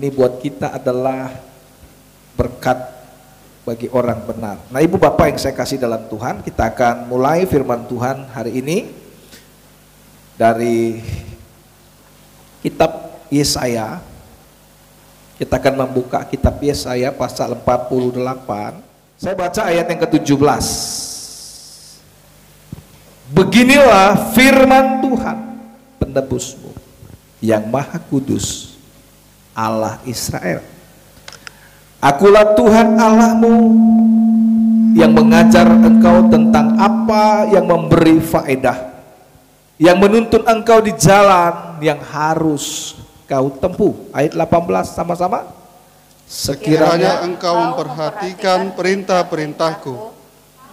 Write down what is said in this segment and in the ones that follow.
ini buat kita adalah berkat bagi orang benar. Nah, Ibu Bapak yang saya kasih dalam Tuhan, kita akan mulai firman Tuhan hari ini dari kitab Yesaya. Kita akan membuka kitab Yesaya pasal 48. Saya baca ayat yang ke-17. Beginilah firman Tuhan penebusmu yang Maha Kudus, Allah Israel. Akulah Tuhan Allahmu yang mengajar engkau tentang apa yang memberi faedah, yang menuntun engkau di jalan yang harus kau tempuh. Ayat 18 sama-sama. Sekiranya engkau memperhatikan perintah-perintahku,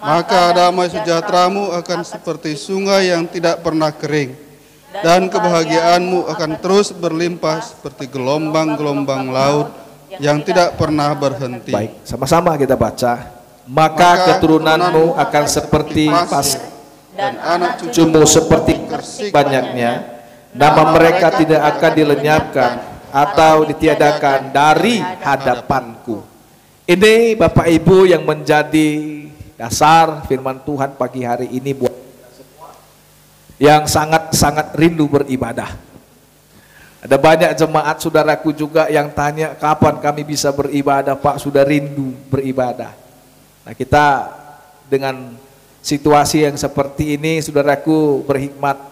maka damai sejahteramu akan seperti sungai yang tidak pernah kering, dan kebahagiaanmu akan terus berlimpah seperti gelombang-gelombang laut yang tidak pernah berhenti. Baik, sama-sama kita baca. Maka keturunanmu akan seperti pasir, dan anak cucumu seperti kersik banyaknya. Nama mereka tidak akan dilenyapkan atau ditiadakan dari hadapanku. Ini Bapak Ibu yang menjadi dasar firman Tuhan pagi hari ini buat kita semua yang sangat-sangat rindu beribadah. Ada banyak jemaat saudaraku juga yang tanya, kapan kami bisa beribadah Pak, sudah rindu beribadah. Nah, kita dengan situasi yang seperti ini saudaraku berhikmat.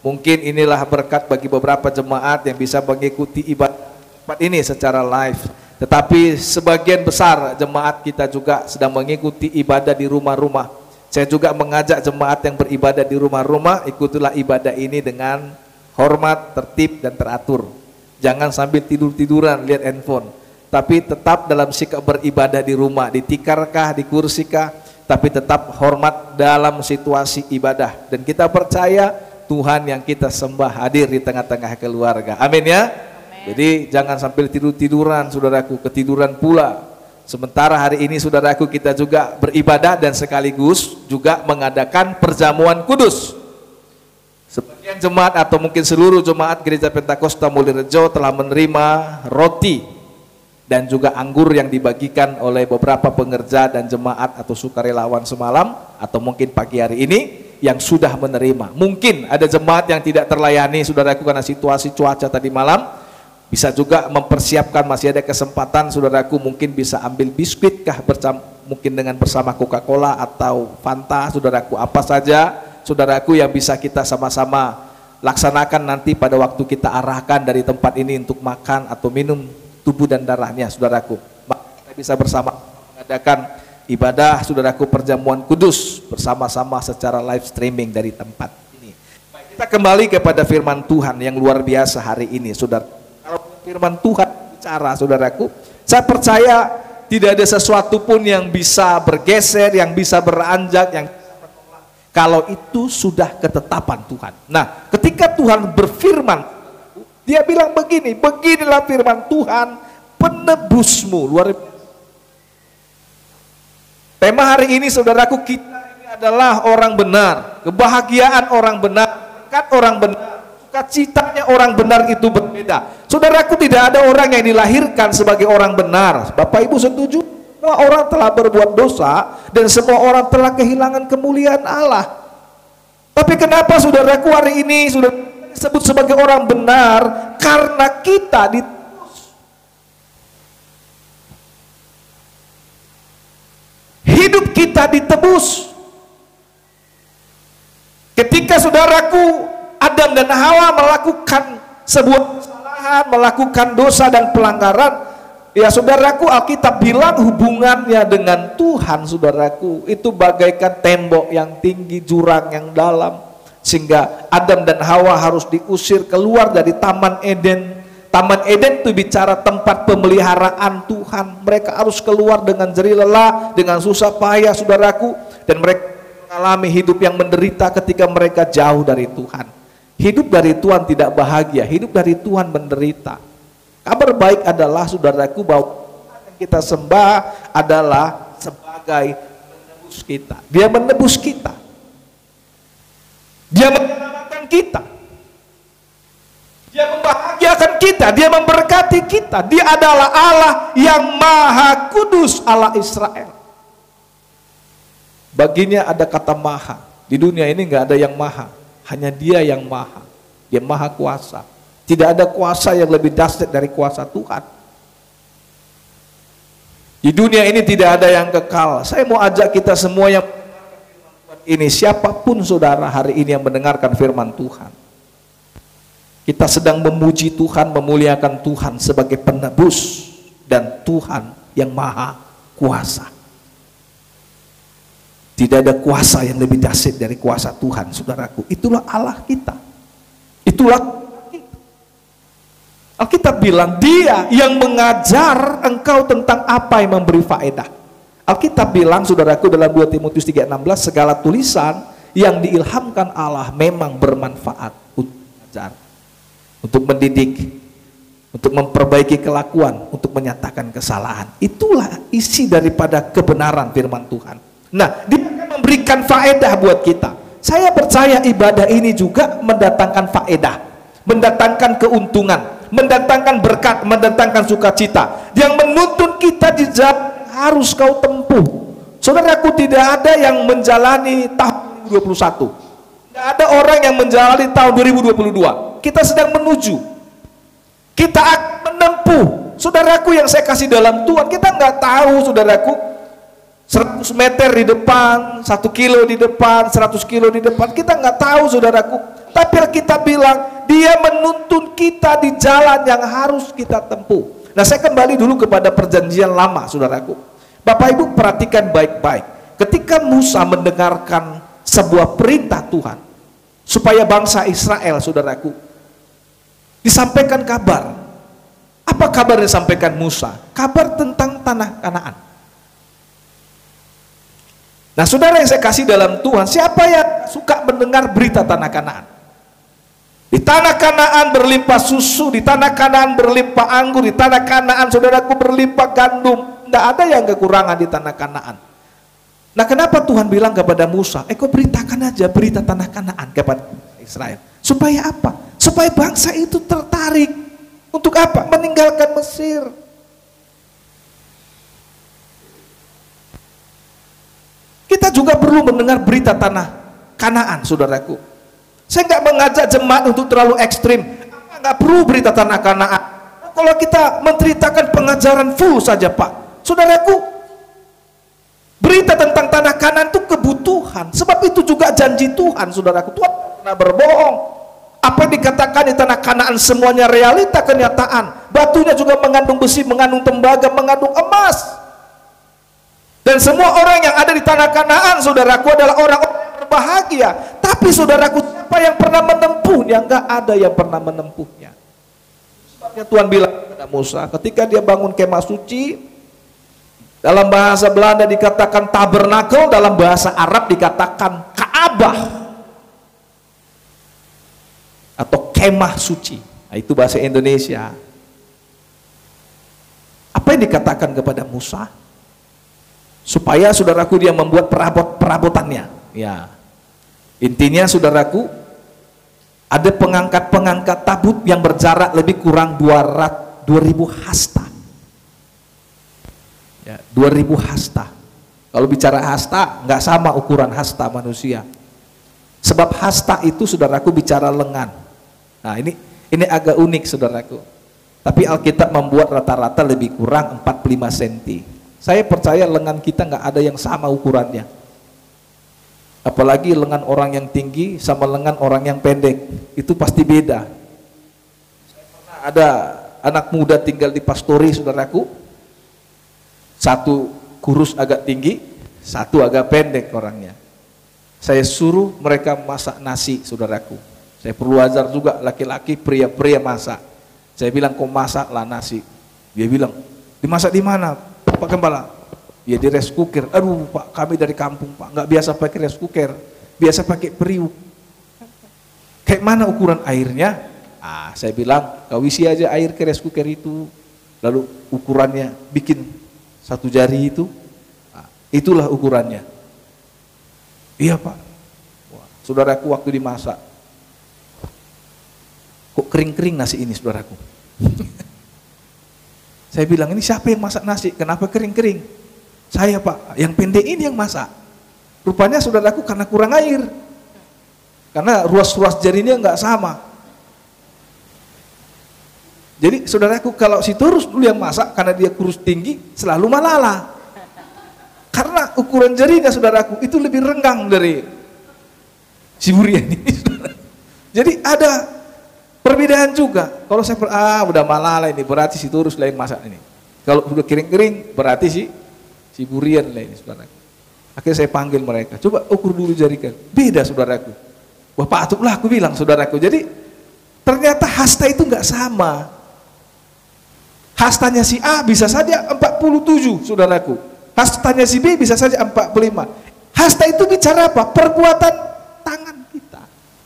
Mungkin inilah berkat bagi beberapa jemaat yang bisa mengikuti ibadah ini secara live. Tetapi sebagian besar jemaat kita juga sedang mengikuti ibadah di rumah-rumah. Saya juga mengajak jemaat yang beribadah di rumah-rumah, ikutilah ibadah ini dengan hormat, tertib, dan teratur. Jangan sambil tidur-tiduran lihat handphone, tapi tetap dalam sikap beribadah di rumah, di tikarkah, di kursikah, tapi tetap hormat dalam situasi ibadah. Dan kita percaya Tuhan yang kita sembah hadir di tengah-tengah keluarga. Amin ya. Amin. Jadi jangan sambil tidur-tiduran saudaraku, ketiduran pula. Sementara hari ini saudaraku kita juga beribadah dan sekaligus juga mengadakan perjamuan kudus. Sebagian jemaat atau mungkin seluruh jemaat Gereja Pentakosta Mulyorejo telah menerima roti dan juga anggur yang dibagikan oleh beberapa pengerja dan jemaat atau sukarelawan semalam atau mungkin pagi hari ini yang sudah menerima. Mungkin ada jemaat yang tidak terlayani saudaraku karena situasi cuaca tadi malam. Bisa juga mempersiapkan, masih ada kesempatan saudaraku mungkin bisa ambil biskuit kah mungkin dengan bersama Coca-Cola atau Fanta saudaraku, apa saja saudaraku yang bisa kita sama-sama laksanakan nanti pada waktu kita arahkan dari tempat ini untuk makan atau minum tubuh dan darahnya saudaraku. Kita bisa bersama mengadakan ibadah saudaraku perjamuan kudus bersama-sama secara live streaming dari tempat ini. Baik, kita kembali kepada firman Tuhan yang luar biasa hari ini saudara. Kalau firman Tuhan bicara saudaraku, saya percaya tidak ada sesuatu pun yang bisa bergeser, yang bisa beranjak, yang kalau itu sudah ketetapan Tuhan. Nah, ketika Tuhan berfirman, dia bilang begini, beginilah firman Tuhan penebusmu. Luar biasa. Tema hari ini saudaraku, kita ini adalah orang benar, kebahagiaan orang benar, berkat orang benar, sukacitanya orang benar itu berbeda. Saudaraku, tidak ada orang yang dilahirkan sebagai orang benar. Bapak Ibu setuju? Semua orang telah berbuat dosa dan semua orang telah kehilangan kemuliaan Allah. Tapi kenapa saudaraku hari ini sudah disebut sebagai orang benar? Karena kita ditebus. Hidup kita ditebus. Ketika saudaraku Adam dan Hawa melakukan sebuah kesalahan, melakukan dosa dan pelanggaran, ya saudaraku, Alkitab bilang hubungannya dengan Tuhan saudaraku itu bagaikan tembok yang tinggi, jurang yang dalam, sehingga Adam dan Hawa harus diusir keluar dari Taman Eden. Taman Eden itu bicara tempat pemeliharaan Tuhan. Mereka harus keluar dengan jerih lelah, dengan susah payah saudaraku, dan mereka mengalami hidup yang menderita ketika mereka jauh dari Tuhan. Hidup dari Tuhan tidak bahagia, hidup dari Tuhan menderita. Kabar baik adalah saudaraku bahwa Tuhan yang kita sembah adalah sebagai menebus kita. Dia menebus kita. Dia menyelamatkan kita. Dia membahagiakan kita, dia memberkati kita. Dia adalah Allah yang Maha Kudus, Allah Israel. Baginya ada kata maha. Di dunia ini nggak ada yang maha, hanya Dia yang maha. Dia maha kuasa. Tidak ada kuasa yang lebih dahsyat dari kuasa Tuhan. Di dunia ini tidak ada yang kekal. Saya mau ajak kita semua yang ini, siapapun saudara hari ini yang mendengarkan firman Tuhan, kita sedang memuji Tuhan, memuliakan Tuhan sebagai penebus dan Tuhan yang maha kuasa. Tidak ada kuasa yang lebih dahsyat dari kuasa Tuhan, saudaraku. Itulah Allah kita. Itulah Alkitab bilang, Dia yang mengajar engkau tentang apa yang memberi faedah. Alkitab bilang, saudaraku, dalam 2 Timotius 3:16, segala tulisan yang diilhamkan Allah memang bermanfaat untuk mengajar, untuk mendidik, untuk memperbaiki kelakuan, untuk menyatakan kesalahan. Itulah isi daripada kebenaran firman Tuhan. Nah, Dia akan memberikan faedah buat kita. Saya percaya ibadah ini juga mendatangkan faedah, mendatangkan keuntungan, mendatangkan berkat, mendatangkan sukacita. Yang menuntun kita di jalan harus kau tempuh. Saudaraku, tidak ada yang menjalani tahun 2021. Tidak ada orang yang menjalani tahun 2022. Kita sedang menuju. Kita akan menempuh. Saudaraku yang saya kasih dalam Tuhan, kita nggak tahu, saudaraku, 100 meter di depan, 1 kilo di depan, 100 kilo di depan. Kita nggak tahu, saudaraku. Tapi kita bilang, Dia menuntun kita di jalan yang harus kita tempuh. Nah, saya kembali dulu kepada perjanjian lama, saudaraku. Bapak Ibu perhatikan baik-baik. Ketika Musa mendengarkan sebuah perintah Tuhan, supaya bangsa Israel, saudaraku, disampaikan kabar. Apa kabar yang disampaikan Musa? Kabar tentang tanah Kanaan. Nah, saudara yang saya kasih dalam Tuhan, siapa yang suka mendengar berita tanah Kanaan? Di tanah Kanaan berlimpah susu, di tanah Kanaan berlimpah anggur, di tanah Kanaan, saudaraku, berlimpah gandum. Tidak ada yang kekurangan di tanah Kanaan. Nah, kenapa Tuhan bilang kepada Musa, kau beritakan aja berita tanah Kanaan kepada Israel. Supaya apa? Supaya bangsa itu tertarik. Untuk apa? Meninggalkan Mesir. Kita juga perlu mendengar berita tanah Kanaan, saudaraku. Saya nggak mengajak jemaat untuk terlalu ekstrim. Nggak perlu berita tanah Kanaan. Kalau kita menceritakan pengajaran full saja, Pak. Saudaraku, berita tentang tanah Kanaan itu kebutuhan. Sebab itu juga janji Tuhan, saudaraku. Tuhan pernah berbohong. Apa yang dikatakan di tanah Kanaan semuanya realita, kenyataan. Batunya juga mengandung besi, mengandung tembaga, mengandung emas. Dan semua orang yang ada di tanah Kanaan, saudaraku, adalah orang-orang yang berbahagia. Tapi saudaraku, siapa yang pernah menempuhnya? Enggak ada yang pernah menempuhnya. Sebabnya Tuhan bilang kepada Musa, ketika dia bangun kemah suci, dalam bahasa Belanda dikatakan tabernakel, dalam bahasa Arab dikatakan Ka'bah atau kemah suci. Nah, itu bahasa Indonesia. Apa yang dikatakan kepada Musa? Supaya, saudaraku, dia membuat perabotannya. Ya, intinya, saudaraku, ada pengangkat-pengangkat tabut yang berjarak lebih kurang 2000 hasta. Ya, 2000 hasta. Kalau bicara hasta, nggak sama ukuran hasta manusia. Sebab hasta itu, saudaraku, bicara lengan. Nah, ini agak unik, saudaraku. Tapi Alkitab membuat rata-rata lebih kurang 45 cm. Saya percaya lengan kita nggak ada yang sama ukurannya. Apalagi lengan orang yang tinggi sama lengan orang yang pendek, itu pasti beda. Saya pernah ada anak muda tinggal di Pastori, saudaraku. Satu kurus agak tinggi, satu agak pendek orangnya. Saya suruh mereka masak nasi, saudaraku. Saya perlu ajar juga laki-laki, pria-pria masak. Saya bilang, kau masaklah nasi. Dia bilang, dimasak di mana, Pak Gembala? Ya, di rice cooker. Aduh, Pak, kami dari kampung, Pak, nggak biasa pakai rice cooker, biasa pakai periuk. Kayak mana ukuran airnya? Saya bilang, kau isi aja air ke rice cooker itu, lalu ukurannya bikin 1 jari itu, itulah ukurannya. Iya, Pak. Wah, saudaraku, waktu dimasak, kok kering-kering nasi ini, saudaraku. Saya bilang, ini siapa yang masak nasi? Kenapa kering-kering? Saya, Pak. Yang pendek ini yang masak. Rupanya saudaraku karena kurang air. Karena ruas-ruas jarinya nggak sama. Jadi saudaraku, kalau si Turus dulu yang masak, karena dia kurus tinggi, selalu malala. Karena ukuran jarinya saudaraku itu lebih renggang dari si Burian ini. Jadi ada perbedaan juga. Kalau saya udah malala ini, berarti si Turus lah yang masak ini. Kalau udah kering-kering, berarti si Burian lah ini, saudaraku. Akhirnya saya panggil mereka, coba ukur dulu jari kan. Beda saudaraku. Wah patutlah aku bilang saudaraku. Jadi ternyata hasta itu nggak sama. Hastanya si A bisa saja 47 saudaraku. Hastanya si B bisa saja 45. Hasta itu bicara apa? Perbuatan tangan kita.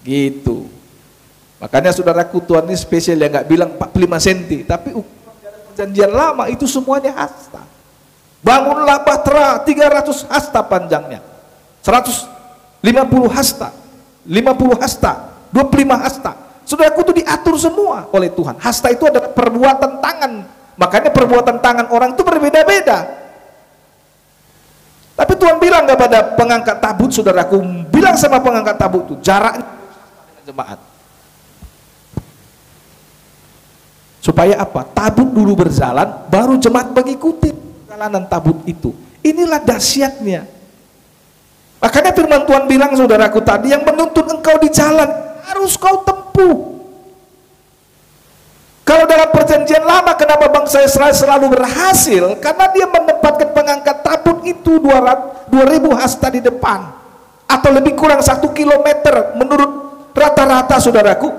Gitu. Makanya saudaraku, Tuhan ini spesial ya, nggak bilang 45 cm, tapi perjanjian lama itu semuanya hasta. Bangunlah bahtera 300 hasta panjangnya, 150 hasta, 50 hasta, 25 hasta. Saudaraku, itu diatur semua oleh Tuhan. Hasta itu adalah perbuatan tangan. Makanya perbuatan tangan orang itu berbeda-beda. Tapi Tuhan bilang kepada pengangkat tabut, saudaraku, bilang sama pengangkat tabut itu jaraknya dengan jemaat. Supaya apa? Tabut dulu berjalan, baru jemaat mengikuti perjalanan tabut itu. Inilah dahsyatnya. Makanya firman Tuhan bilang, saudaraku, tadi yang menuntun engkau di jalan harus kau tempuh. Kalau dalam perjanjian lama, kenapa bangsa Israel selalu berhasil? Karena dia menempatkan pengangkat tabut itu 2000 hasta di depan, atau lebih kurang 1 kilometer menurut rata-rata, saudaraku,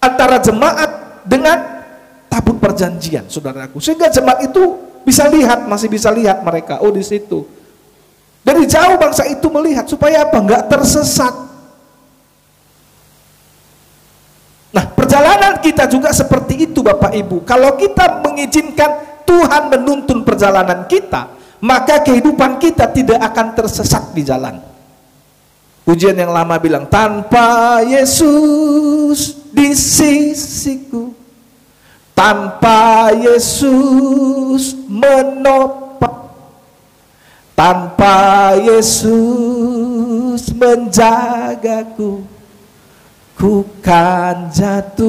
antara jemaat dengan tabut perjanjian, saudaraku. Sehingga jemaat itu bisa lihat, masih bisa lihat mereka, oh di situ. Dari jauh bangsa itu melihat, supaya apa? Enggak tersesat. Nah, perjalanan kita juga seperti itu, Bapak Ibu. Kalau kita mengizinkan Tuhan menuntun perjalanan kita, maka kehidupan kita tidak akan tersesat di jalan. Pujian yang lama bilang, tanpa Yesus di sisiku, tanpa Yesus menopang, tanpa Yesus menjagaku, ku kan jatuh.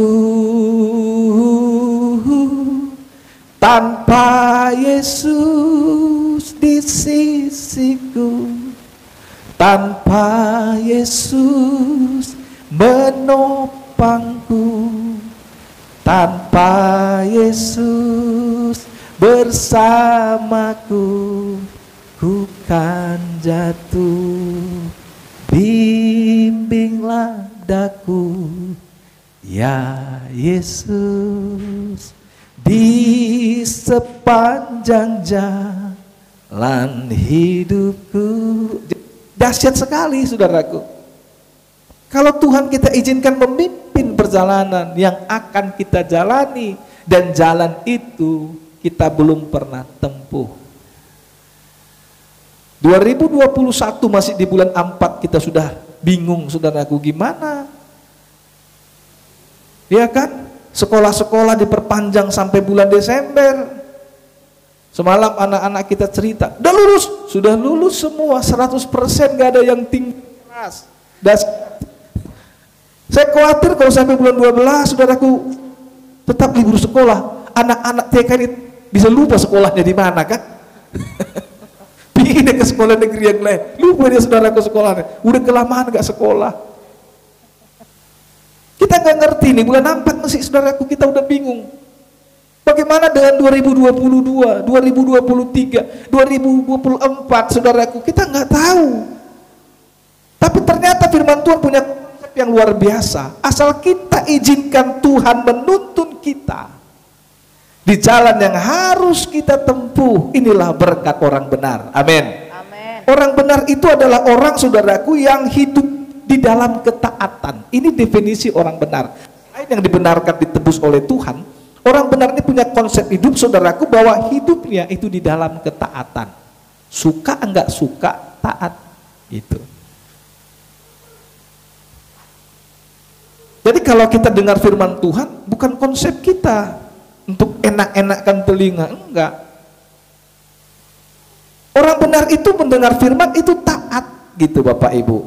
Tanpa Yesus di sisiku, tanpa Yesus menopangku, tanpa Yesus bersamaku, ku kan jatuh. Bimbinglah daku, ya Yesus, di sepanjang jalan hidupku. Dahsyat sekali, saudaraku. Kalau Tuhan kita izinkan memimpin perjalanan yang akan kita jalani, dan jalan itu kita belum pernah tempuh. 2021 masih di bulan 4, kita sudah bingung, saudaraku, gimana? Ya kan? Sekolah-sekolah diperpanjang sampai bulan Desember. Semalam anak-anak kita cerita, udah lulus, sudah lulus semua 100%, gak ada yang tinggi keras. Saya khawatir kalau sampai bulan 12, saudaraku, tetap libur sekolah. Anak-anak TK ini bisa lupa sekolahnya di mana kan? Pindah ke sekolah negeri yang lain, lupa dia saudaraku sekolahnya, udah kelamaan gak sekolah. Kita nggak ngerti nih, bulan 4 masih, saudaraku, kita udah bingung. Bagaimana dengan 2022, 2023, 2024, saudaraku, kita nggak tahu. Tapi ternyata firman Tuhan punya konsep yang luar biasa. Asal kita izinkan Tuhan menuntun kita di jalan yang harus kita tempuh, inilah berkat orang benar. Amin. Orang benar itu adalah orang, saudaraku, yang hidup di dalam ketaatan. Ini definisi orang benar. Selain yang dibenarkan ditebus oleh Tuhan, orang benar ini punya konsep hidup, saudaraku, bahwa hidupnya itu di dalam ketaatan. Suka enggak suka, taat. Itu. Jadi kalau kita dengar firman Tuhan, bukan konsep kita. untuk enak-enakan telinga, enggak. Orang benar itu mendengar firman itu taat gitu Bapak Ibu.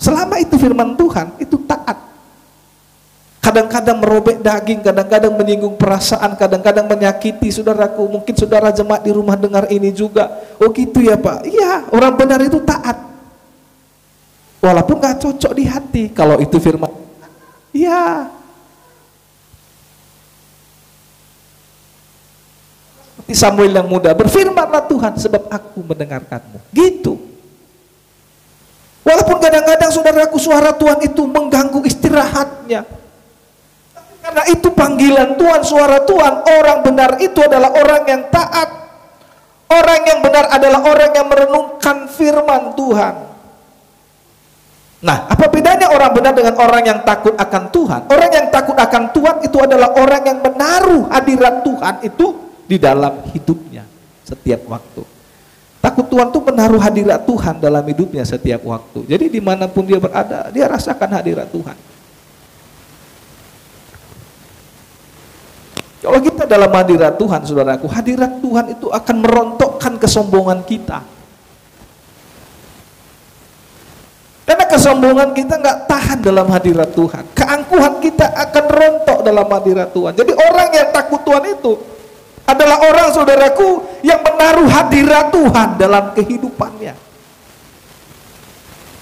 Selama itu firman Tuhan itu taat. Kadang-kadang merobek daging, kadang-kadang menyinggung perasaan, kadang-kadang menyakiti saudaraku. Mungkin saudara jemaat di rumah dengar ini juga. Oh gitu ya Pak. Iya, orang benar itu taat. Walaupun gak cocok di hati, kalau itu firman. Iya. Seperti Samuel yang muda, berfirmanlah Tuhan sebab aku mendengarkanmu. Gitu. Walaupun kadang-kadang saudaraku suara Tuhan itu mengganggu istirahatnya. Karena itu panggilan Tuhan, suara Tuhan. Orang benar itu adalah orang yang taat. Orang yang benar adalah orang yang merenungkan firman Tuhan. Nah, apa bedanya orang benar dengan orang yang takut akan Tuhan? Orang yang takut akan Tuhan itu adalah orang yang menaruh hadirat Tuhan itu di dalam hidupnya setiap waktu. Takut Tuhan itu menaruh hadirat Tuhan dalam hidupnya setiap waktu. Jadi dimanapun dia berada, dia rasakan hadirat Tuhan. Kalau kita dalam hadirat Tuhan, saudaraku, hadirat Tuhan itu akan merontokkan kesombongan kita. Karena kesombongan kita nggak tahan dalam hadirat Tuhan. Keangkuhan kita akan rontok dalam hadirat Tuhan. Jadi orang yang takut Tuhan itu adalah orang, saudaraku, yang menaruh hadirat Tuhan dalam kehidupannya.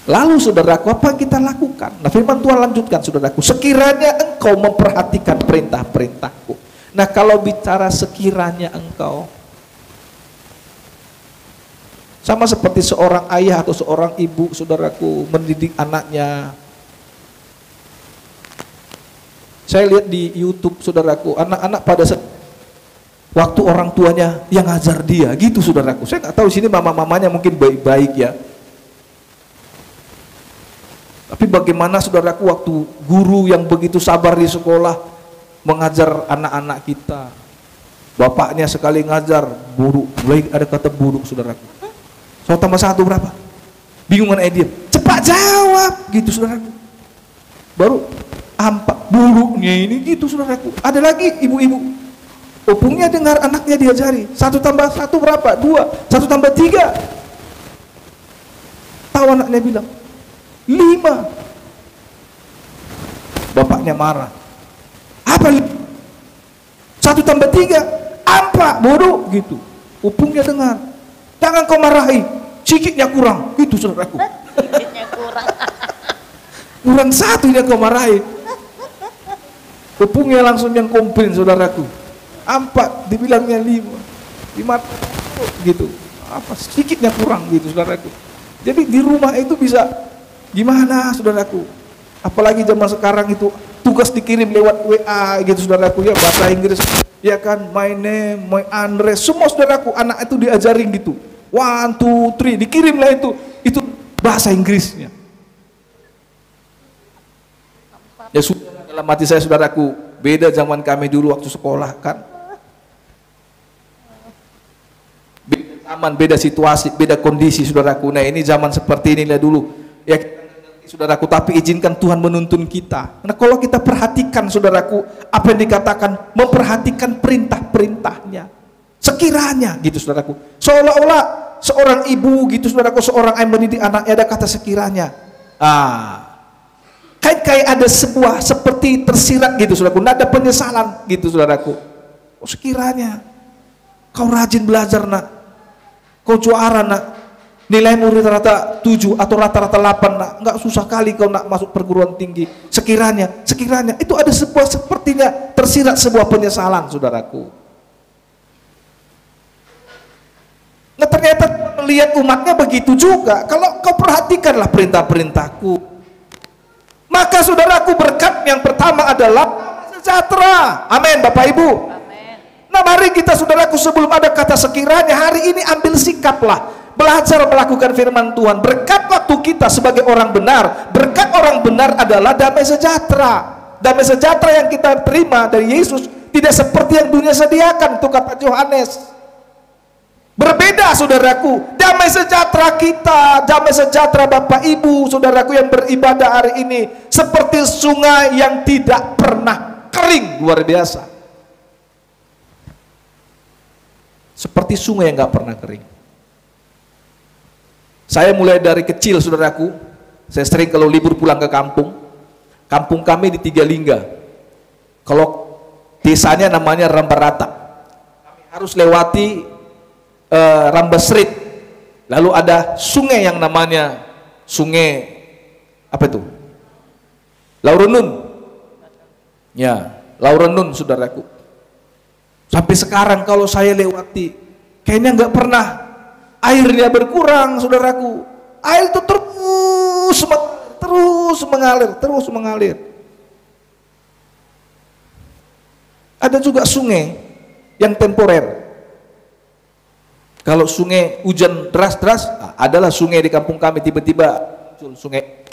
Lalu saudaraku, apa yang kita lakukan? Nah, firman Tuhan lanjutkan, saudaraku, sekiranya engkau memperhatikan perintah-perintahku. Nah, kalau bicara sekiranya engkau, sama seperti seorang ayah atau seorang ibu, saudaraku, mendidik anaknya. Saya lihat di YouTube, saudaraku, anak-anak pada waktu orang tuanya yang ngajar dia, gitu saudaraku. Saya nggak tahu sini mama-mamanya mungkin baik-baik ya. Tapi bagaimana saudaraku waktu guru yang begitu sabar di sekolah mengajar anak-anak kita. Bapaknya sekali ngajar buruk, mulai ada kata buruk saudaraku. So tambah satu berapa? Bingungan dia. Cepat jawab, gitu saudaraku. Baru ampak buruknya ini, gitu saudaraku. Ada lagi ibu-ibu. Opungnya dengar anaknya diajari. 1 tambah 1 berapa? 2. 1 tambah 3. Tahu anaknya bilang 5. Bapaknya marah. Apa? 1 tambah 3. 4. Bodoh, gitu. Opungnya dengar. Jangan kau marahi, sikitnya kurang, gitu saudaraku. Sikitnya kurang. Kurang 1 dia kau marahi. Opungnya langsung yang komplain saudaraku. 4 dibilangnya 5 gitu. Apa sedikitnya kurang gitu saudaraku. Jadi di rumah itu bisa gimana saudaraku? Apalagi zaman sekarang itu tugas dikirim lewat WA gitu saudaraku ya, bahasa Inggris ya kan, my name, my address, semua saudaraku anak itu diajarin gitu. 1, 2, 3 dikirimlah itu bahasa Inggrisnya. Ya sudah, dalam hati saya saudaraku, beda zaman kami dulu waktu sekolah kan. Beda zaman, beda situasi, beda kondisi saudaraku. Nah ini zaman seperti inilah dulu. Ya saudaraku, tapi izinkan Tuhan menuntun kita. Nah kalau kita perhatikan saudaraku, apa yang dikatakan, memperhatikan perintah-perintahnya. Sekiranya gitu saudaraku. Seolah-olah seorang ibu gitu saudaraku, seorang ayah mendidik anaknya ada kata sekiranya. Kayak ada sebuah seperti tersirat gitu saudaraku, nada penyesalan gitu saudaraku. Oh sekiranya kau rajin belajar nak, kau juara nak, nilaimu rata-rata 7 atau rata-rata 8 nak, nggak susah kali kau nak masuk perguruan tinggi. Sekiranya itu ada sebuah sepertinya tersirat sebuah penyesalan saudaraku. Nah ternyata melihat umatnya begitu juga. Kalau kau perhatikanlah perintah-perintahku, maka saudaraku berkat yang pertama adalah sejahtera. Amin Bapak Ibu. Amin. Nah mari kita saudaraku, sebelum ada kata sekiranya, hari ini ambil sikaplah, belajar melakukan firman Tuhan. Berkat waktu kita sebagai orang benar, berkat orang benar adalah damai sejahtera. Damai sejahtera yang kita terima dari Yesus tidak seperti yang dunia sediakan, itu kata Yohanes. Berbeda saudaraku, damai sejahtera kita, damai sejahtera Bapak Ibu, saudaraku yang beribadah hari ini, seperti sungai yang tidak pernah kering, luar biasa. seperti sungai yang nggak pernah kering. Saya mulai dari kecil, saudaraku, saya sering kalau libur pulang ke kampung. Kampung kami di Tiga Lingga. Kalau desanya namanya Rambarata. Kami harus lewati Rambasrit. Lalu ada sungai yang namanya sungai apa itu? Laurenun. Ya, Laurenun, saudaraku. Sampai sekarang kalau saya lewati, kayaknya nggak pernah airnya berkurang, saudaraku. Air itu terus mengalir. Ada juga sungai yang temporer. Kalau sungai hujan deras, adalah sungai di kampung kami tiba-tiba muncul sungai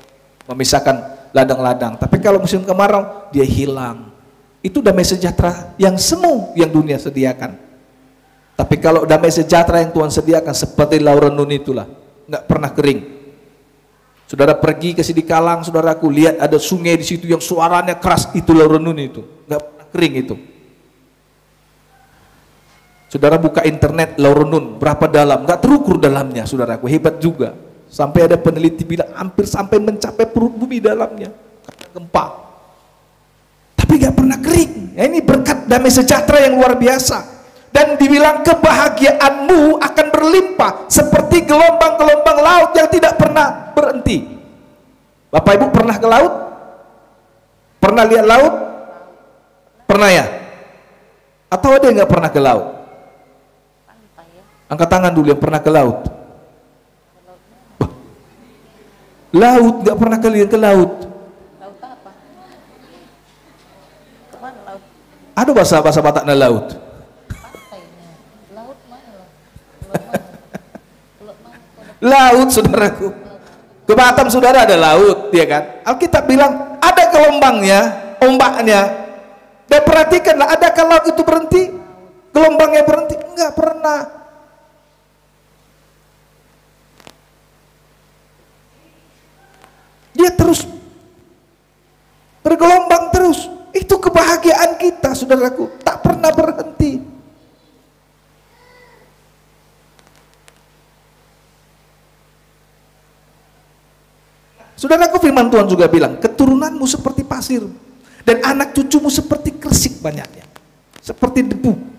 memisahkan ladang-ladang. Tapi kalau musim kemarau dia hilang. Itu damai sejahtera yang semu yang dunia sediakan. Tapi kalau damai sejahtera yang Tuhan sediakan seperti Laurenun itulah, nggak pernah kering. Saudara pergi ke Sidikalang, saudaraku, lihat ada sungai di situ yang suaranya keras, itu Laurenun itu, nggak pernah kering itu. Saudara buka internet Laurenun, berapa dalam, nggak terukur dalamnya, saudaraku, hebat juga. Sampai ada peneliti bilang hampir sampai mencapai perut bumi dalamnya karena gempa. Tapi nggak pernah kering. Ya, ini berkat damai sejahtera yang luar biasa. Dan dibilang kebahagiaanmu akan berlimpah seperti gelombang-gelombang laut yang tidak pernah berhenti. Bapak Ibu pernah ke laut? Pernah lihat laut? Pernah ya? Atau ada yang nggak pernah ke laut? Angkat tangan dulu yang pernah ke laut. Laut, nggak pernah kalian ke laut? Laut apa? Kemana laut? Ada bahasa Bataknya laut. Pantainya. Laut mana? Laut, saudaraku. Ke Batam saudara ada laut, ya kan? Alkitab bilang ada gelombangnya, ombaknya. Dan perhatikanlah, adakah laut itu berhenti? Gelombangnya berhenti? Enggak pernah. Dia terus bergelombang terus. Itu kebahagiaan kita, saudaraku, tak pernah berhenti. Saudaraku, firman Tuhan juga bilang, keturunanmu seperti pasir dan anak cucumu seperti kersik banyaknya, seperti debu.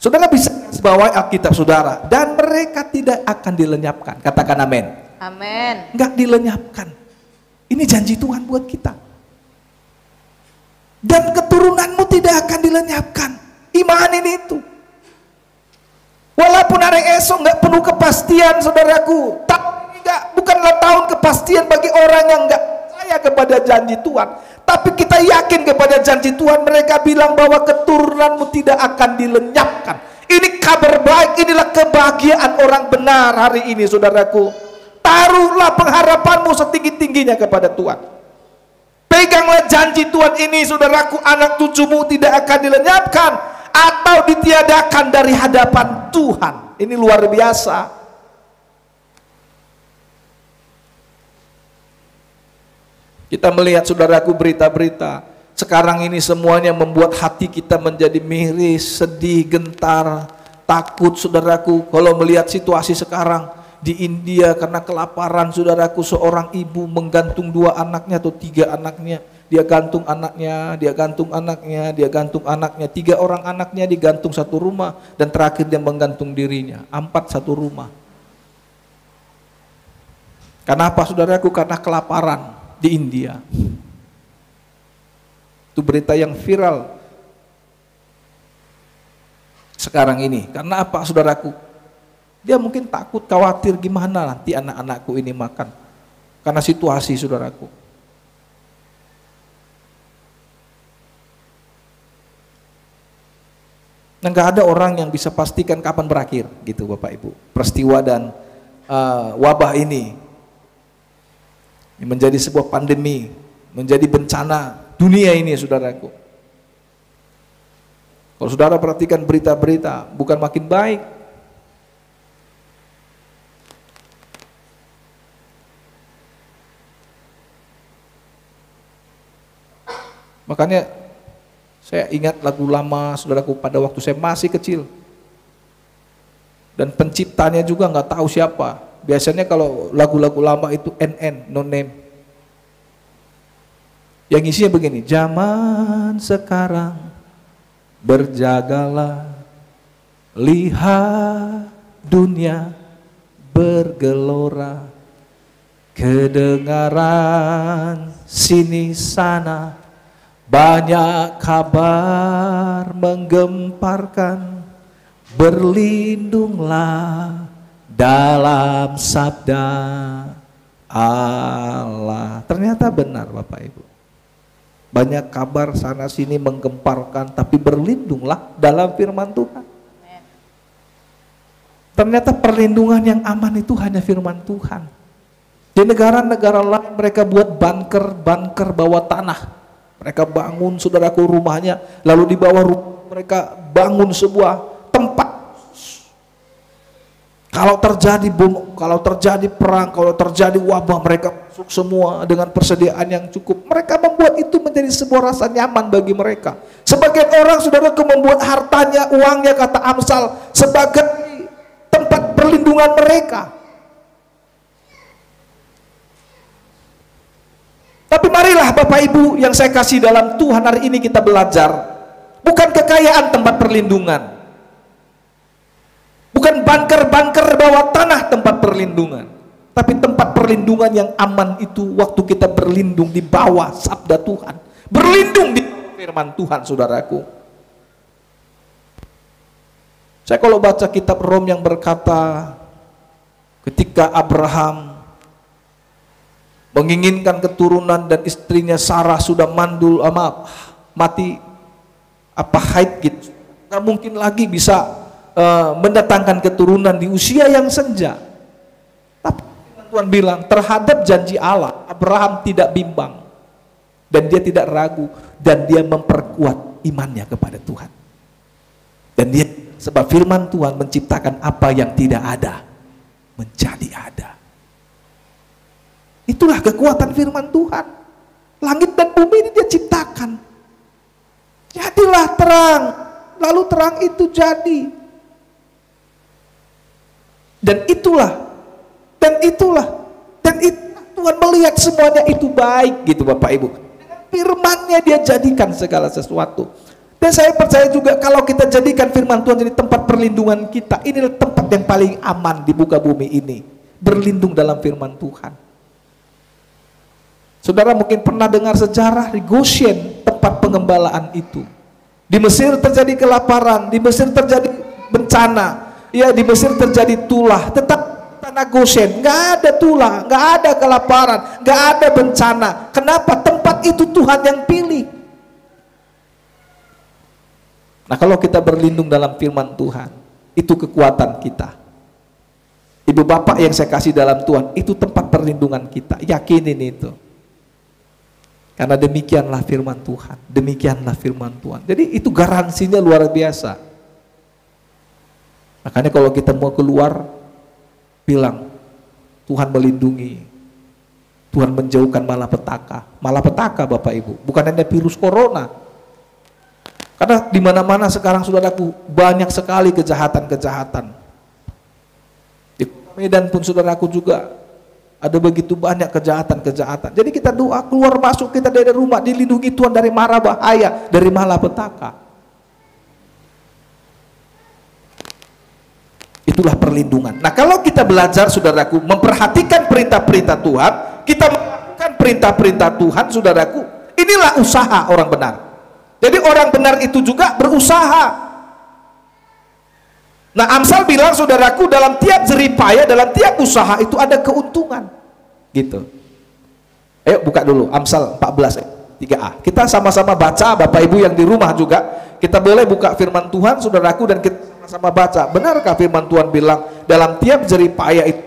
Saudara bisa bawa Alkitab saudara, dan mereka tidak akan dilenyapkan. Katakan amin. Amin. Enggak dilenyapkan. Ini janji Tuhan buat kita. Dan keturunanmu tidak akan dilenyapkan. Imani itu. Walaupun hari esok nggak penuh kepastian, saudaraku. Bukanlah tahun kepastian bagi orang yang nggak percaya kepada janji Tuhan. Tapi kita yakin kepada janji Tuhan. Mereka bilang bahwa keturunanmu tidak akan dilenyapkan. Ini kabar baik, inilah kebahagiaan orang benar hari ini, saudaraku. Taruhlah pengharapanmu setinggi-tingginya kepada Tuhan. Peganglah janji Tuhan ini, saudaraku. Anak cucumu tidak akan dilenyapkan atau ditiadakan dari hadapan Tuhan. Ini luar biasa. Kita melihat, saudaraku, berita-berita sekarang ini semuanya membuat hati kita menjadi miris, sedih, gentar, takut, saudaraku. Kalau melihat situasi sekarang di India karena kelaparan, saudaraku, seorang ibu menggantung 2 anaknya atau 3 anaknya. Dia gantung anaknya, dia gantung anaknya, dia gantung anaknya. 3 orang anaknya digantung satu rumah, dan terakhir dia menggantung dirinya. 4 satu rumah. Kenapa, saudaraku? Karena kelaparan di India. Itu berita yang viral sekarang ini. Karena apa, saudaraku? Dia mungkin takut, khawatir gimana nanti anak-anakku ini makan. Karena situasi, saudaraku. Nah, nggak ada orang yang bisa pastikan kapan berakhir, gitu Bapak Ibu. Peristiwa dan wabah ini menjadi sebuah pandemi, menjadi bencana dunia ini, saudaraku. Kalau saudara perhatikan berita-berita, bukan makin baik. Makanya Saya ingat lagu lama saudaraku pada waktu saya masih kecil. Dan penciptanya juga nggak tahu siapa. Biasanya kalau lagu-lagu lama itu NN, no name. Yang isinya begini, zaman sekarang berjagalah, lihat dunia bergelora, kedengaran sini sana, banyak kabar menggemparkan, berlindunglah dalam sabda Allah. Ternyata benar Bapak Ibu. Banyak kabar sana sini menggemparkan, tapi berlindunglah dalam firman Tuhan. Ternyata perlindungan yang aman itu hanya firman Tuhan. Di negara-negara lain mereka buat bunker bawah tanah. Mereka bangun saudaraku rumahnya, lalu di bawah rumah mereka bangun sebuah tempat. Kalau terjadi bom, kalau terjadi perang, kalau terjadi wabah, mereka masuk semua dengan persediaan yang cukup. Mereka membuat itu menjadi sebuah rasa nyaman bagi mereka. Sebagian orang saudaraku membuat hartanya, uangnya, kata Amsal, sebagai tempat perlindungan mereka. Tapi marilah Bapak Ibu yang saya kasih dalam Tuhan, hari ini kita belajar bukan kekayaan tempat perlindungan, bukan bunker-bunker bawah tanah tempat perlindungan, tapi tempat perlindungan yang aman itu waktu kita berlindung di bawah sabda Tuhan, berlindung di firman Tuhan saudaraku. Saya kalau baca kitab Rom yang berkata ketika Abraham menginginkan keturunan dan istrinya Sarah sudah mati haid gitu, nggak mungkin lagi bisa mendatangkan keturunan di usia yang senja. Tapi Tuhan bilang terhadap janji Allah, Abraham tidak bimbang dan dia tidak ragu, dan dia memperkuat imannya kepada Tuhan. Dan dia, sebab firman Tuhan menciptakan apa yang tidak ada menjadi ada. Itulah kekuatan firman Tuhan. Langit dan bumi ini dia ciptakan. Jadilah terang, lalu terang itu jadi. Dan itulah Tuhan melihat semuanya itu baik gitu Bapak Ibu. Dengan firman-Nya dia jadikan segala sesuatu. Dan saya percaya juga kalau kita jadikan firman Tuhan jadi tempat perlindungan kita, inilah tempat yang paling aman di muka bumi ini. Berlindung dalam firman Tuhan. Saudara mungkin pernah dengar sejarah di Goshen, tempat pengembalaan itu. Di Mesir terjadi kelaparan, di Mesir terjadi bencana, ya di Mesir terjadi tulah. Tetap tanah Goshen nggak ada tulah, nggak ada kelaparan, nggak ada bencana. Kenapa? Tempat itu Tuhan yang pilih. Nah kalau kita berlindung dalam firman Tuhan, itu kekuatan kita. Ibu bapak yang saya kasih dalam Tuhan, itu tempat perlindungan kita. Yakinin itu. Karena demikianlah firman Tuhan, demikianlah firman Tuhan. Jadi itu garansinya luar biasa. Makanya kalau kita mau keluar, bilang Tuhan melindungi, Tuhan menjauhkan malapetaka. Malapetaka Bapak Ibu, bukan hanya virus corona. Karena di mana-mana sekarang saudaraku banyak sekali kejahatan-kejahatan. Di Medan pun saudaraku juga ada begitu banyak kejahatan-kejahatan. Jadi kita doa keluar masuk kita dari rumah dilindungi Tuhan dari mara bahaya, dari malapetaka. Itulah perlindungan. Nah kalau kita belajar saudaraku memperhatikan perintah-perintah Tuhan, kita melakukan perintah-perintah Tuhan saudaraku, inilah usaha orang benar. Jadi orang benar itu juga berusaha. Nah Amsal bilang saudaraku dalam tiap jeripaya, dalam tiap usaha itu ada keuntungan gitu. Ayo buka dulu Amsal 14 3a. Kita sama-sama baca Bapak Ibu yang di rumah juga. Kita boleh buka firman Tuhan saudaraku dan kita sama-sama baca. Benarkah firman Tuhan bilang dalam tiap jeripaya itu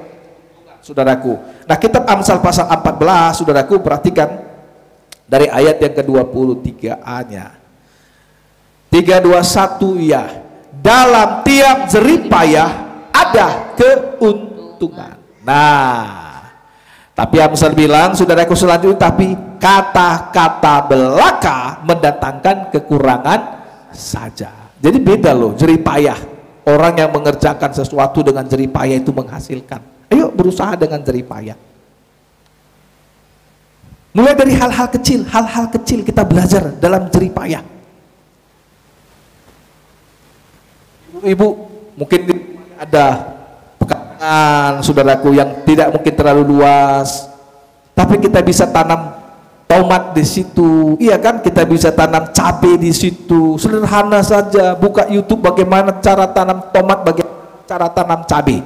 saudaraku. Nah kitab Amsal pasal 14 saudaraku perhatikan dari ayat yang ke-23a-nya. 321 ya. Dalam tiap jeripayah ada keuntungan. Nah, Tapi Amsal bilang, saudaraku selanjutnya, tapi kata-kata belaka mendatangkan kekurangan saja. Jadi beda loh, jerih payah. Orang yang mengerjakan sesuatu dengan jerih payah itu menghasilkan. Ayo berusaha dengan jerih payah. Mulai dari hal-hal kecil kita belajar dalam jerih payah. Ibu, mungkin ada pekerjaan saudaraku yang tidak mungkin terlalu luas, tapi kita bisa tanam tomat di situ, iya kan? Kita bisa tanam cabai di situ, sederhana saja. Buka YouTube bagaimana cara tanam tomat, bagaimana cara tanam cabai.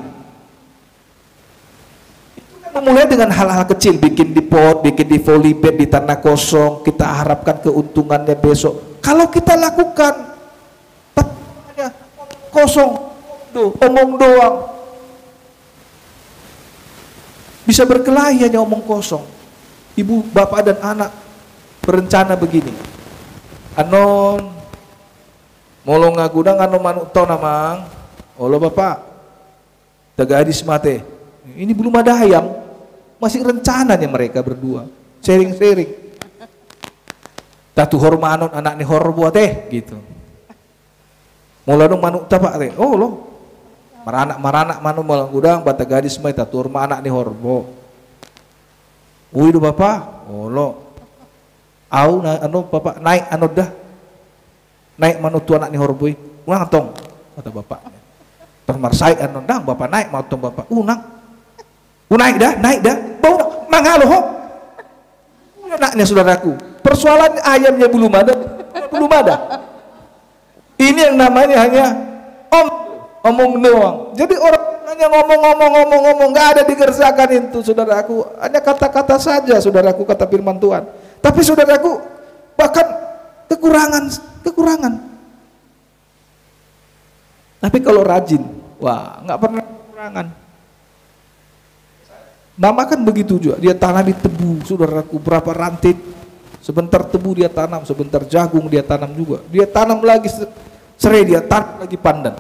Memulai dengan hal-hal kecil, bikin di pot, bikin di polybag, di tanah kosong, kita harapkan keuntungannya besok. Kalau kita lakukan kosong, omong doang, bisa berkelahi hanya omong kosong. Ibu, bapak dan anak berencana begini, anon molong ngagudang anon manuk tau namang, olo bapak tagadis mate, ini belum ada ayam, masih rencananya mereka berdua sharing-sharing. Tatu horma anon anak ni hor buat gitu. Mula dong manuk tapak teh, oh lo maranak manuk molong gudang bata gadis mai tatu horma anak ni horbo. Wih do bapak, oh lo, au na anu bapak naik anu dah, naik manu tu anak ni horboy, unang tong, kata bapak. Termarsai anu dah, bapak naik mau tong bapak, unang, naik dah, bau mangalo ho, anaknya saudaraku. Persoalan ayamnya belum ada. Ini yang namanya hanya omong doang. Jadi orang hanya ngomong, nggak ada dikerjakan itu, saudaraku. Hanya kata-kata saja, saudaraku, kata firman Tuhan. Tapi saudaraku, bahkan kekurangan. Tapi kalau rajin, wah, nggak pernah kekurangan. Mama kan begitu juga, dia tanam di tebu, saudaraku, berapa ranting. Sebentar tebu dia tanam, sebentar jagung dia tanam juga. Dia tanam lagi serai, dia tanam lagi pandan.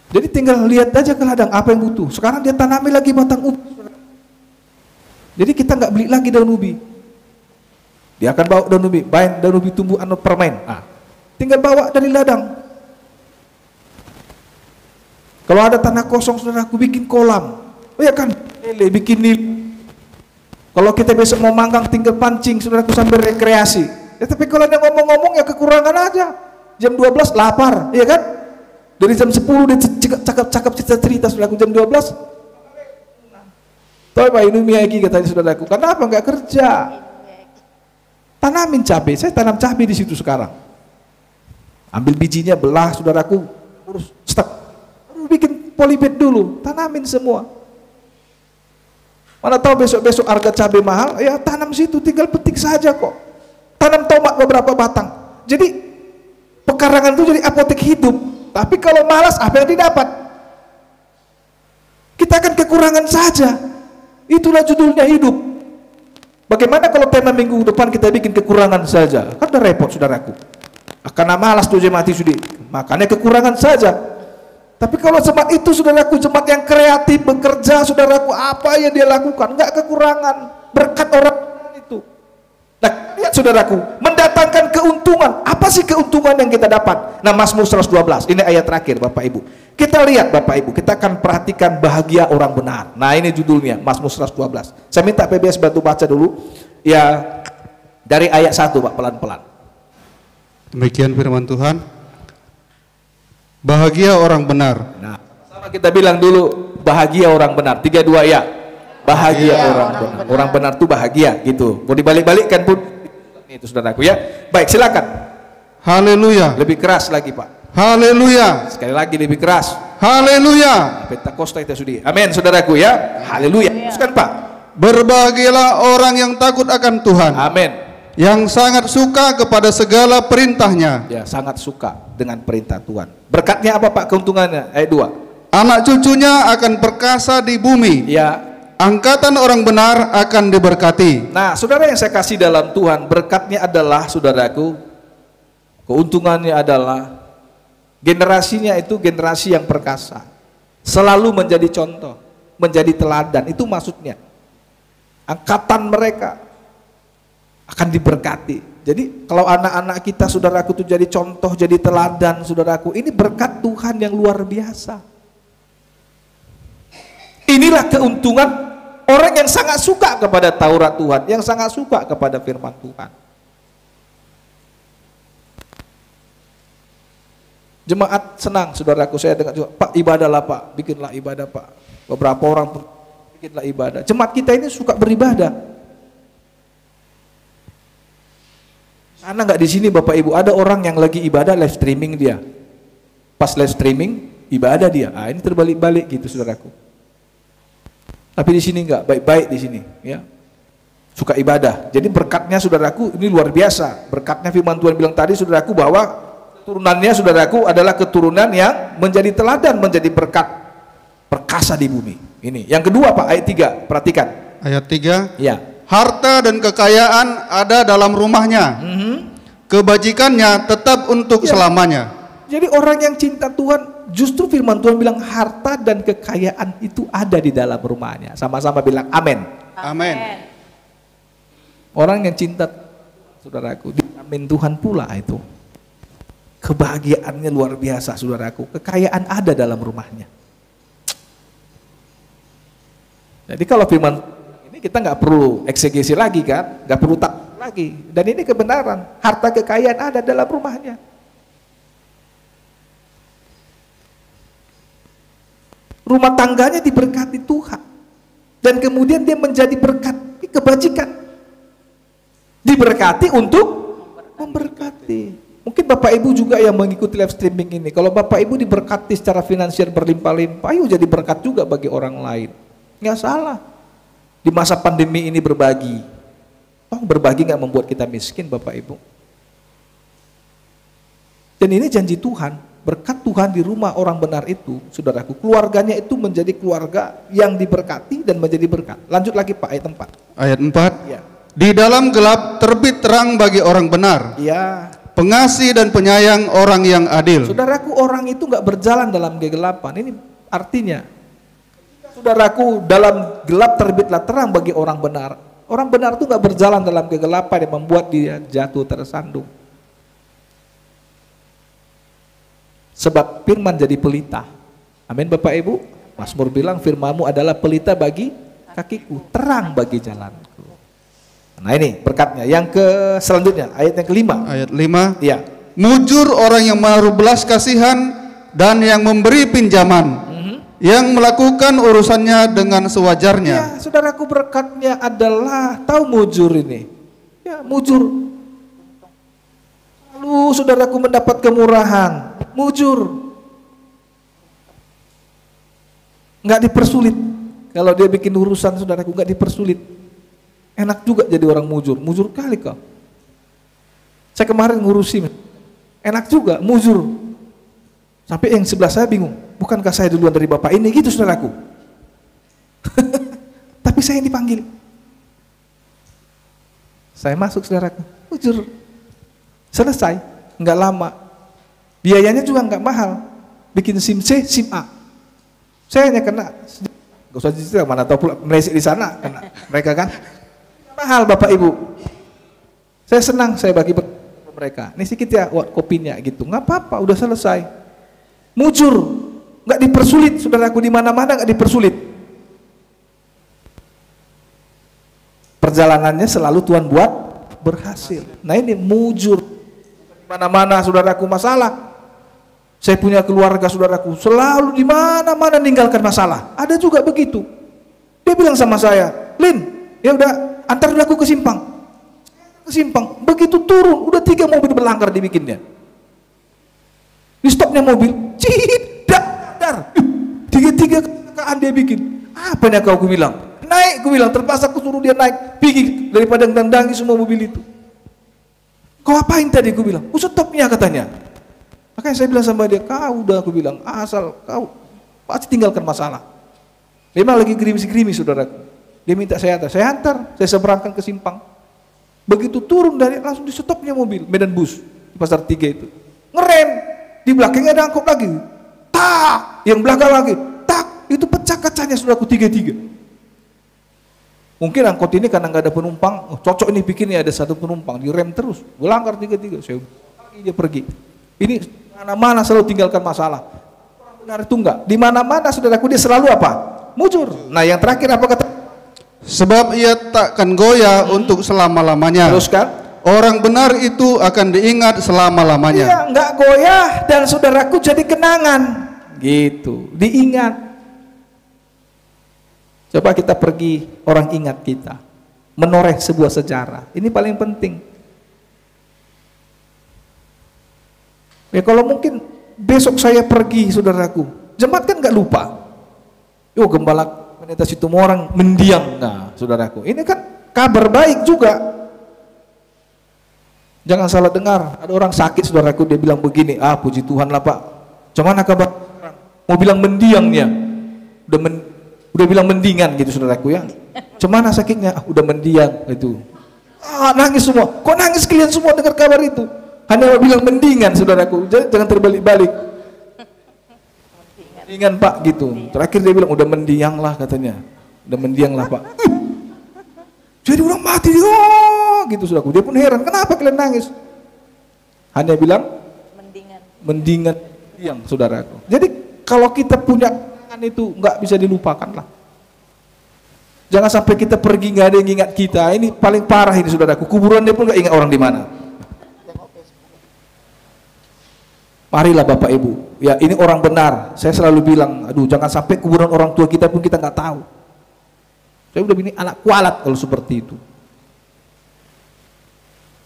Jadi tinggal lihat aja ke ladang apa yang butuh. Sekarang dia tanami lagi batang ubi. Jadi kita nggak beli lagi daun ubi. Dia akan bawa daun ubi, daun ubi tumbuh anu permen. Tinggal bawa dari ladang. Kalau ada tanah kosong, saudaraku, bikin kolam. Oh ya kan, bikin nil. Kalau kita besok mau manggang, tinggal pancing, saudaraku, sambil rekreasi. Ya, tapi kalau dia ngomong-ngomong ya kekurangan aja. Jam 12 lapar, iya kan? Dari jam 10 dia cakap cerita, saudaraku, jam 12 tahu Pak ini miaki katanya, saudaraku, kenapa nggak kerja? Tanamin cabai, saya tanam cabai di situ sekarang. Ambil bijinya, belah, saudaraku, urus stek, bikin polybag dulu, tanamin semua. Mana tahu besok-besok harga cabai mahal, ya tanam situ, tinggal petik saja kok. Tanam tomat beberapa batang. Jadi pekarangan itu jadi apotek hidup. Tapi kalau malas, apa yang didapat? Kita akan kekurangan saja. Itulah judulnya hidup. Bagaimana kalau tema minggu depan kita bikin kekurangan saja? Kan udah repot, saudaraku. Karena malas tuh mati sudi. Makanya kekurangan saja. Tapi kalau jemaat itu, saudaraku, jemaat yang kreatif, bekerja, saudaraku, apa yang dia lakukan? Enggak kekurangan. Berkat orang itu. Nah, lihat saudaraku, mendatangkan keuntungan. Apa sih keuntungan yang kita dapat? Nah, Mazmur 112, ini ayat terakhir Bapak Ibu. Kita lihat Bapak Ibu, kita akan perhatikan bahagia orang benar. Nah, ini judulnya, Mazmur 112. Saya minta PBS bantu baca dulu. Ya, dari ayat 1 Pak, pelan-pelan. Demikian firman Tuhan. Bahagia orang benar. Nah, sama kita bilang dulu, bahagia orang benar. 3, 2 ya. Bahagia orang benar. Orang benar itu bahagia gitu. Mau dibalik-balikkan pun itu, saudaraku, ya. Baik, silakan. Haleluya. Lebih keras lagi, Pak. Haleluya. Sekali lagi lebih keras. Haleluya. Pentakosta itu sudi. Amin, saudaraku, ya. Haleluya. Teruskan, Pak. Berbahagialah orang yang takut akan Tuhan, Amin. yang sangat suka kepada segala perintahnya. Ya, sangat suka dengan perintah Tuhan. Berkatnya apa, Pak? Keuntungannya ayat 2. Anak cucunya akan perkasa di bumi. Ya. Angkatan orang benar akan diberkati. Nah, saudara yang saya kasih dalam Tuhan, berkatnya adalah, saudaraku, keuntungannya adalah generasinya itu generasi yang perkasa, selalu menjadi contoh, menjadi teladan. Itu maksudnya. angkatan mereka akan diberkati. Jadi kalau anak-anak kita, saudaraku, itu jadi contoh, jadi teladan, saudaraku, ini berkat Tuhan yang luar biasa. Inilah keuntungan orang yang sangat suka kepada Taurat Tuhan, yang sangat suka kepada firman Tuhan. Jemaat senang, saudaraku, saya dengar juga, Pak, ibadahlah Pak, bikinlah ibadah Pak. Beberapa orang bikinlah ibadah. Jemaat kita ini suka beribadah. Karena nggak di sini Bapak Ibu, ada orang yang lagi ibadah live streaming dia. Pas live streaming, ibadah dia. Ah, ini terbalik-balik gitu, saudaraku. Tapi di sini nggak, baik-baik di sini, ya. Suka ibadah. Jadi berkatnya, saudaraku, ini luar biasa. Berkatnya firman Tuhan bilang tadi, saudaraku, bahwa keturunannya, saudaraku, adalah keturunan yang menjadi teladan, menjadi berkat, perkasa di bumi. Ini. Yang kedua, Pak, ayat 3, perhatikan. Ayat 3. Ya. Harta dan kekayaan ada dalam rumahnya. Kebajikannya tetap untuk selamanya. Jadi orang yang cinta Tuhan, justru firman Tuhan bilang harta dan kekayaan itu ada di dalam rumahnya. Sama-sama bilang amin. Amin. Orang yang cinta, saudaraku, dijamin Tuhan pula itu. Kebahagiaannya luar biasa, saudaraku. Kekayaan ada dalam rumahnya. Jadi kalau firman ini kita nggak perlu eksegesi lagi kan, nggak perlu tak lagi. Dan ini kebenaran, harta kekayaan ada dalam rumahnya. Rumah tangganya diberkati Tuhan, dan kemudian dia menjadi berkat, kebajikan. Diberkati untuk memberkati. Mungkin Bapak Ibu juga yang mengikuti live streaming ini, kalau Bapak Ibu diberkati secara finansial berlimpah-limpah, ayo jadi berkat juga bagi orang lain. Nggak salah. Di masa pandemi ini berbagi. Oh, berbagi nggak membuat kita miskin, Bapak Ibu. Dan ini janji Tuhan, berkat Tuhan di rumah orang benar itu, saudaraku, keluarganya itu menjadi keluarga yang diberkati dan menjadi berkat. Lanjut lagi Pak, ayat 4. Ayat 4. Ya. Di dalam gelap terbit terang bagi orang benar. Ya. Pengasih dan penyayang orang yang adil. Saudaraku, orang itu nggak berjalan dalam kegelapan. Ini artinya, saudaraku, dalam gelap terbitlah terang bagi orang benar. Orang benar itu nggak berjalan dalam kegelapan yang membuat dia jatuh tersandung. Sebab firman jadi pelita. Amin Bapak Ibu. Mazmur bilang firman-Mu adalah pelita bagi kakiku, terang bagi jalanku. Nah ini berkatnya. Yang selanjutnya ayat yang kelima. Ayat 5. Ya. Mujur orang yang menaruh belas kasihan dan yang memberi pinjaman. Yang melakukan urusannya dengan sewajarnya. Ya, saudaraku, berkatnya adalah, tahu mujur ini? Ya, mujur. Lalu saudaraku mendapat kemurahan, mujur. Nggak dipersulit. Kalau dia bikin urusan, saudaraku, nggak dipersulit. Enak juga jadi orang mujur. Mujur kali kau. Saya kemarin ngurusi, enak juga, mujur. Sampai yang sebelah saya bingung, bukankah saya duluan dari Bapak ini, gitu saudaraku. Tapi saya yang dipanggil. Saya masuk, saudaraku, mujur. Selesai, nggak lama. Biayanya juga nggak mahal. Bikin SIM C, SIM A. Saya hanya kena, gak usah cerita, mana tahu pula Malaysia di sana kena mereka kan. Mahal Bapak Ibu. Saya senang, saya bagi mereka. Ini sedikit ya, kopinya gitu. Nggak apa-apa, udah selesai. Mujur, nggak dipersulit, saudaraku, di mana-mana nggak dipersulit. Perjalanannya selalu Tuhan buat berhasil. Nah ini mujur, di mana-mana saudaraku masalah. Saya punya keluarga, saudaraku, selalu di mana-mana meninggalkan masalah. Ada juga begitu. Dia bilang sama saya, Lin, ya udah antar aku ke simpang. Ke simpang, begitu turun, udah 3 mobil berlanggar dibikinnya. Di stopnya mobil, dar, 3 kecelakaan dia bikin. Apa nih kau bilang? Naik, aku bilang, terpaksa aku suruh dia naik, pergi daripada dandangi semua mobil itu. Kau apain tadi? Aku bilang, stopnya katanya. Makanya saya bilang sama dia, kau udah, aku bilang, asal kau pasti tinggalkan masalah. Dia memang lagi gerimis-gerimis, saudaraku. Dia minta saya antar, saya seberangkan ke simpang. Begitu turun dari, langsung di stopnya mobil, Medan Bus, di Pasar 3 itu. Ngerem, di belakangnya ada angkot lagi. Tak, yang belakang lagi, tak, itu pecah kacanya, saudaraku, 3. Mungkin angkot ini karena nggak ada penumpang, oh, cocok ini bikinnya ada satu penumpang, direm terus, berlanggar tiga-tiga, saya dia pergi. Ini mana-mana selalu tinggalkan masalah. Orang benar itu enggak. Di mana-mana saudaraku dia selalu apa? Mujur. Nah yang terakhir apa kata? Sebab ia takkan goyah untuk selama-lamanya. Teruskan. Orang benar itu akan diingat selama-lamanya. Iya, enggak goyah dan saudaraku jadi kenangan. Gitu, diingat. Coba kita pergi, orang ingat kita, menoreh sebuah sejarah. Ini paling penting. Ya kalau mungkin besok saya pergi, saudaraku, jemaat kan nggak lupa. Yo gembala Pendeta Situmorang mendiang. Nah, saudaraku, ini kan kabar baik juga. Jangan salah dengar. Ada orang sakit, saudaraku, dia bilang begini, puji Tuhan lah Pak. Cuman kabar mau bilang mendiangnya, udah bilang mendingan gitu saudaraku ya. Cemana sakitnya? Udah mendiang itu. Nangis semua. Kok nangis kalian semua dengar kabar itu? Hanya bilang mendingan saudaraku. Jangan terbalik-balik. Mendingan Pak gitu. Terakhir dia bilang udah mendiang lah katanya. Udah mendiang lah Pak. Jadi orang mati gitu saudaraku. Dia pun heran. Kenapa kalian nangis? Hanya bilang mendingan yang saudaraku. Jadi kalau kita punya itu nggak bisa dilupakan lah. Jangan sampai kita pergi nggak ada yang ingat kita. Ini paling parah ini saudaraku. Kuburan dia pun nggak ingat orang di mana. Marilah Bapak Ibu. Ya ini orang benar. Saya selalu bilang, aduh jangan sampai kuburan orang tua kita pun kita nggak tahu. Saya udah ini anak kualat kalau seperti itu.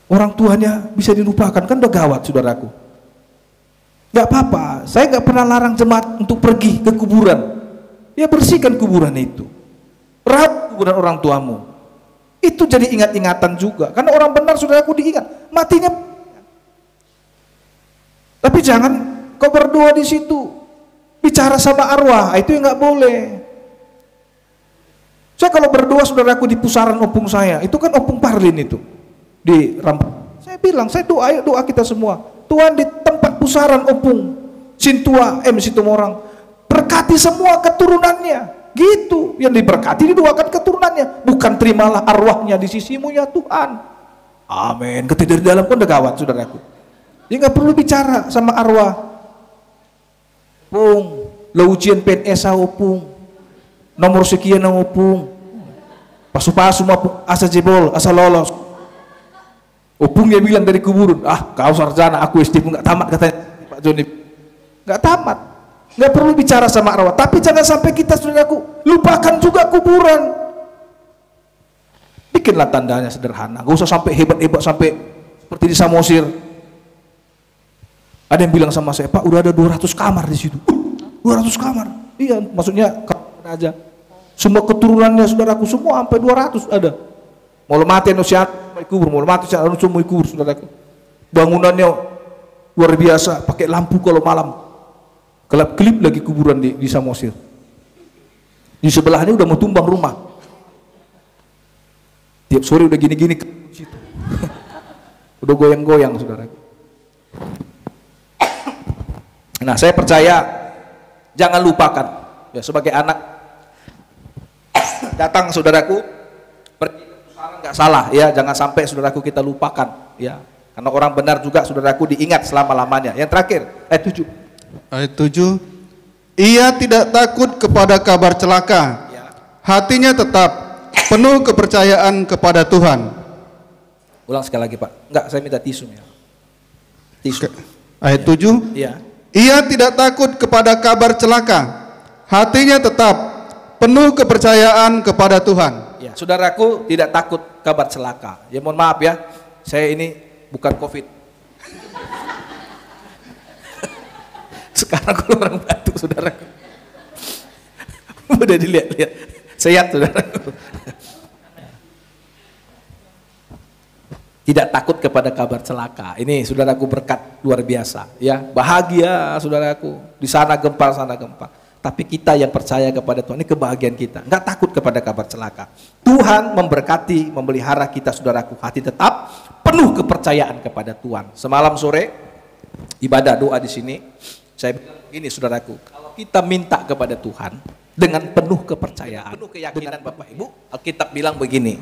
Orang tuanya bisa dilupakan kan udah gawat saudaraku. Gak apa-apa, saya gak pernah larang jemaat untuk pergi ke kuburan. Ya bersihkan kuburan itu. Rawat kuburan orang tuamu. Itu jadi ingat-ingatan juga. Karena orang benar saudaraku diingat, matinya. Tapi jangan kau berdoa di situ, bicara sama arwah, itu yang gak boleh. Saya kalau berdoa saudaraku di pusaran opung saya, itu kan opung Parlin itu. Di Rampung. Saya bilang, saya doa kita semua. Tuhan di tempat pusaran opung Sintua Situmorang berkati semua keturunannya gitu, yang diberkati didoakan keturunannya, bukan terimalah arwahnya di sisimu ya Tuhan, amin. Ketika dari dalam pun udah gawat saudaraku. Dia nggak perlu bicara sama arwah. Opung lo ujian PNS opung nomor sekian opung pasu-pasu asa jebol asa lolos. Opung dia bilang dari kuburan, kau sarjana, aku SD pun nggak tamat katanya Pak Joni, nggak tamat, nggak perlu bicara sama arwah. Tapi jangan sampai kita saudaraku lupakan juga kuburan. Bikinlah tandanya sederhana, nggak usah sampai hebat-hebat sampai seperti di Samosir. Ada yang bilang sama saya, Pak udah ada 200 kamar di situ. 200 kamar, iya maksudnya kamar aja. Semua keturunannya saudaraku semua sampai 200 ada. Mau mati nosiat kubur, mau mati nosiat semua kubur saudaraku. Bangunannya luar biasa, pakai lampu kalau malam. Kelap-kelip lagi kuburan di Samosir. Di sebelahnya udah mau tumbang rumah. Tiap sore udah gini-gini ke situ. Udah goyang-goyang saudaraku. Nah, saya percaya jangan lupakan ya sebagai anak datang saudaraku pergi nggak salah ya, jangan sampai saudaraku kita lupakan ya, karena orang benar juga saudaraku diingat selama-lamanya. Yang terakhir ayat 7, ia tidak takut kepada kabar celaka ya. Hatinya tetap penuh kepercayaan kepada Tuhan. Ulang sekali lagi Pak, enggak saya minta tisu ya. Tisu. Ayat 7 ya. Ia tidak takut kepada kabar celaka, hatinya tetap penuh kepercayaan kepada Tuhan. Ya, saudaraku tidak takut kabar celaka. Ya mohon maaf ya, saya ini bukan COVID. Sekarang kalau orang batuk saudaraku, udah dilihat-lihat, sehat saudaraku. Tidak takut kepada kabar celaka. Ini saudaraku berkat luar biasa, ya bahagia saudaraku. Di sana gempa, sana gempa. Tapi kita yang percaya kepada Tuhan, ini kebahagiaan kita. Enggak takut kepada kabar celaka. Tuhan memberkati, memelihara kita saudaraku. Hati tetap penuh kepercayaan kepada Tuhan. Semalam sore ibadah doa di sini, saya bilang begini saudaraku, kalau kita minta kepada Tuhan, dengan penuh kepercayaan, penuh keyakinan. Bapak Ibu, Alkitab bilang begini,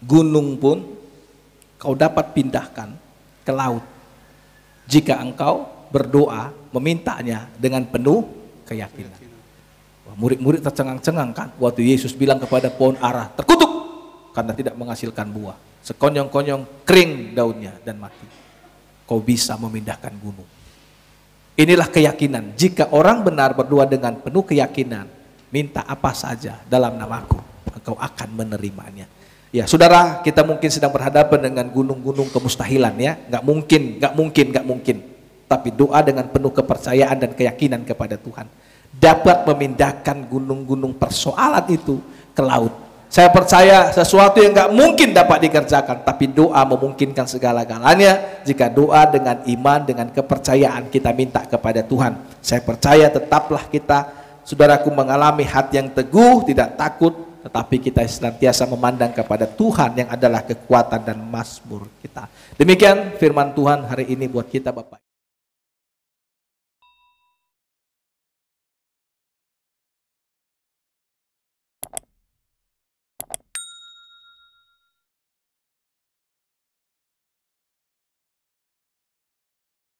gunung pun kau dapat pindahkan ke laut jika engkau berdoa memintanya dengan penuh keyakinan. Murid-murid tercengang-cengang kan waktu Yesus bilang kepada pohon ara, terkutuk karena tidak menghasilkan buah, sekonyong-konyong kering daunnya dan mati. Kau bisa memindahkan gunung. Inilah keyakinan. Jika orang benar berdoa dengan penuh keyakinan, minta apa saja dalam namaku, engkau akan menerimanya. Ya, saudara, kita mungkin sedang berhadapan dengan gunung-gunung kemustahilan ya, nggak mungkin. Tapi doa dengan penuh kepercayaan dan keyakinan kepada Tuhan dapat memindahkan gunung-gunung persoalan itu ke laut. Saya percaya sesuatu yang nggak mungkin dapat dikerjakan, tapi doa memungkinkan segala-galanya. Jika doa dengan iman, dengan kepercayaan kita minta kepada Tuhan, saya percaya tetaplah kita, saudaraku, mengalami hati yang teguh, tidak takut, tetapi kita senantiasa memandang kepada Tuhan yang adalah kekuatan dan mazmur kita. Demikian firman Tuhan hari ini buat kita, Bapak.